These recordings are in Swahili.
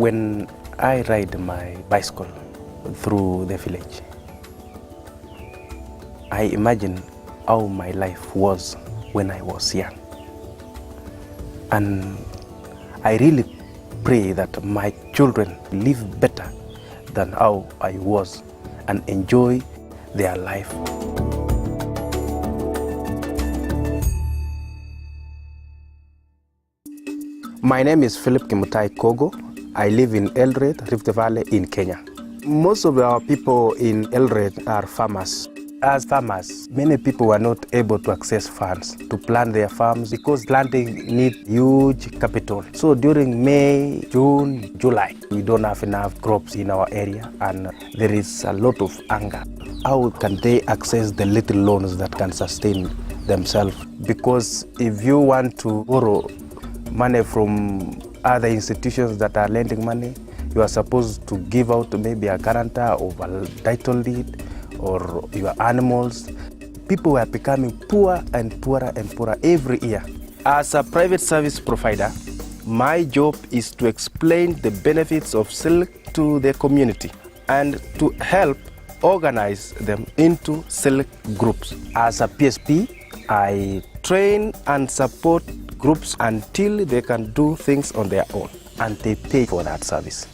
When I ride my bicycle through the village, I imagine how my life was when I was young. And I really pray that my children live better than how I was and enjoy their life. My name is Philip Kimutai Kogo. I live in Eldoret, Rift Valley in Kenya. Most of our people in Eldoret are farmers. As farmers, many people were not able to access funds to plant their farms because planting needs huge capital. So during May, June, July, we don't have enough crops in our area and there is a lot of anger. How can they access the little loans that can sustain themselves? Because if you want to borrow money from other institutions that are lending money, you are supposed to give out maybe a guarantor of a title deed or your animals. People were becoming poorer and poorer and poorer every year. As a private service provider, my job is to explain the benefits of SILC to the community and to help organize them into SILC groups. As a PSP, I train and support groups until they can do things on their own and they pay for that service.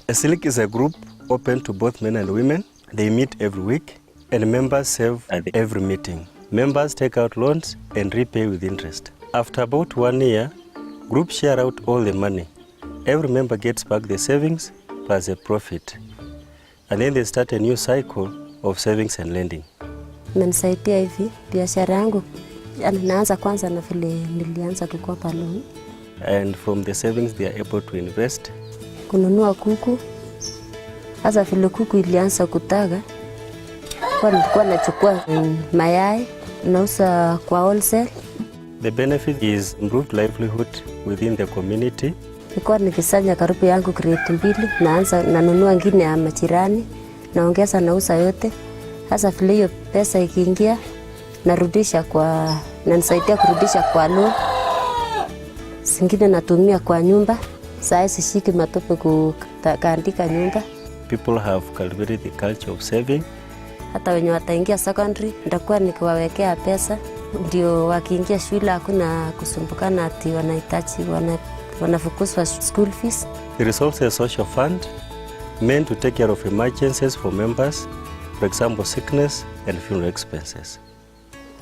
A SILC is a group open to both men and women. They meet every week and members serve at every meeting. Members take out loans and repay with interest. After about 1 year, groups share out all the money. Every member gets back the savings plus a profit. And then they start a new cycle of savings and lending. Menisaidia hivi biashara yangu naanza kwanza na vile nilianza kukopa loan. And from the savings they are able to invest. Kununua kuku. Sasa vile kuku ilianza kutaga, kwa nilikuwa nachukua mayai nauza kwa wholesale. The benefit is improved livelihood within the community. Nilikuwa nikisanya karibu yangu kreti 2, naanza nanunua ngine ya majirani, naongeza nauza yote. Sasa vile hiyo pesa ikiingia, narudisha kwa nanisaidia kurudisha kwa loan. Zingine natumia kwa nyumba. Sasa sishiki matope kuandika nyumba. People have cultivated the culture of saving. Hata wenye wataingia secondary, nitakuwa nikiwawekea pesa ndio wakiingia shule hakuna kusumbukana ati wanahitaji wanafukuzwa school fees. There is also a social fund meant to take care of emergencies for members, for example sickness and funeral expenses.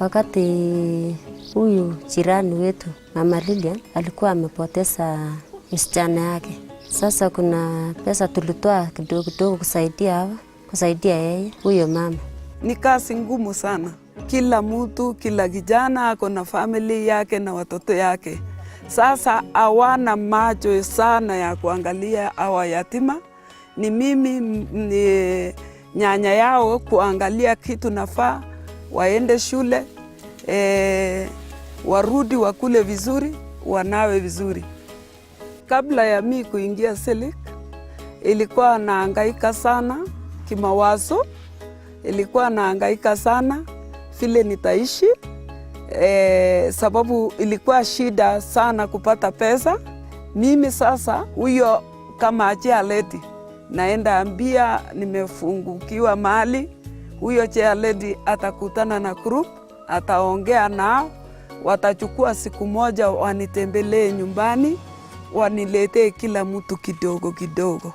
Wakati huyu jirani wetu Mama Lilian alikuwa amepoteza msichana yake. Sasa kuna pesa tulitoa kidogo kidogo kusaidia yeye huyo mama. Ni kazi ngumu sana. Kila mtu, kila kijana ako na family yake na watoto yake. Sasa hawana macho sana ya kuangalia hawa yatima. Ni mimi ni nyanya yao kuangalia kitu nafaa, waende shule, warudi wakule vizuri, wanawe vizuri. Kabla ya mimi kuingia SILC, ilikuwa nahangaika sana kimawazo, ilikuwa nahangaika sana vile nitaishi, sababu ilikuwa shida sana kupata pesa. Mimi sasa huyo kama chairlady naenda ambia nimefungukiwa mali, huyo chairlady atakutana na group, ataongea nao, watachukua siku moja wanitembelee nyumbani, waniletee kila mtu kidogo kidogo.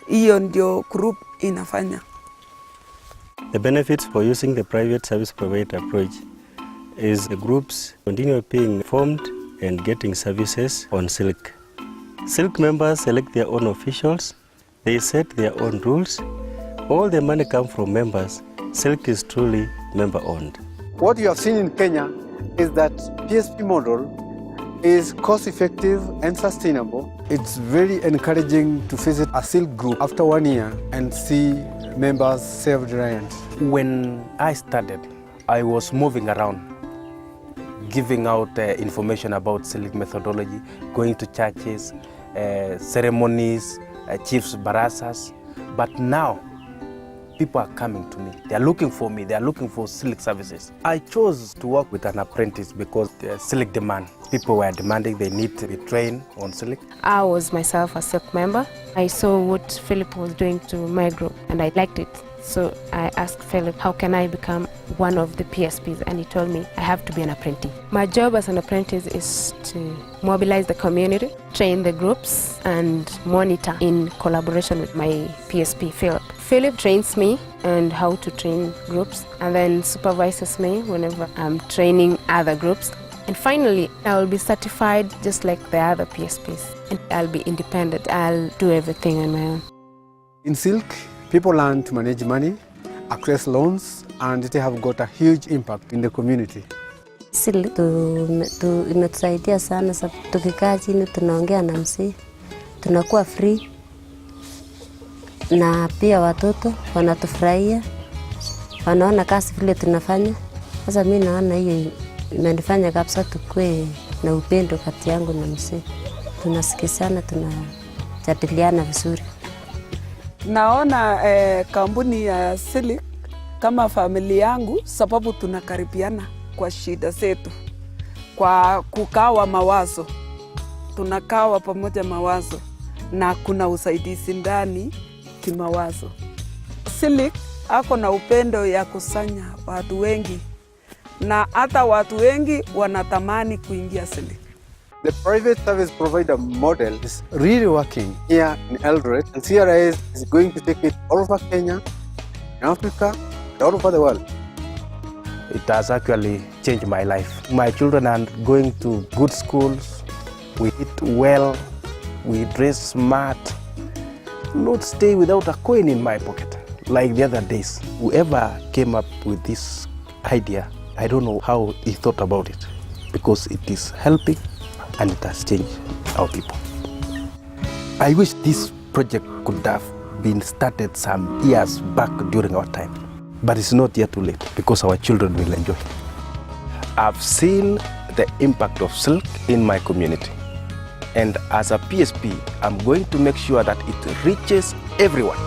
Hiyo ndio group inafanya. The benefits for using the private service provider approach is the groups continue being formed and getting services on SILC. SILC members select their own officials, they set their own rules. All the money comes from members. SILC is truly member owned. What you have seen in Kenya is that PSP model is cost effective and sustainable. It's very encouraging to visit a SILC group after 1 year and see members self-reliant. When I started, I was moving around, giving out information about SILC methodology, going to churches, ceremonies, chiefs, barasas. But now, people are coming to me. They are looking for me. They are looking for SILC services. I chose to work with an apprentice because the SILC demand. People were demanding they need to be trained on SILC. I was myself a SILC member. I saw what Philip was doing to my group and I liked it. So I asked Philip, how can I become one of the PSPs? And he told me I have to be an apprentice. My job as an apprentice is to mobilize the community, train the groups, and monitor in collaboration with my PSP, Philip. Philip trains me and how to train groups and then supervises me whenever I'm training other groups. And finally, I will be certified just like the other PSPs. And I'll be independent. I'll do everything on my own. In SILC, people learn to manage money, access loans, and they have got a huge impact in the community. SILC imetusaidia sana, tukikaa chini tunaongea na msee, tunakuwa free, na pia watoto wanatufurahia, wanaona kazi vile tunafanya. Sasa mimi naona hiyo imenifanya kabisa tukue na upendo kati yangu na msee. Tunasikizana, tunajadiliana vizuri. Naona kampuni ya SILC kama familia yangu, sababu tunakaribiana kwa shida zetu, kwa kukawa mawazo, tunakawa pamoja mawazo na kuna usaidizi ndani kimawazo. SILC ako na upendo ya kusanya watu wengi na hata watu wengi wanatamani kuingia SILC. The private service provider model is really working here in Eldoret, and CRS is going to take it all over Kenya, in Africa, and all over the world. It has actually changed my life. My children are going to good schools. We eat well. We dress smart. Not stay without a coin in my pocket like the other days. Whoever came up with this idea, I don't know how he thought about it, because it is helping and it has changed our people. I wish this project could have been started some years back during our time, but it's not yet too late because our children will enjoy. I've seen the impact of SILC in my community, and as a PSP, I'm going to make sure that it reaches everyone.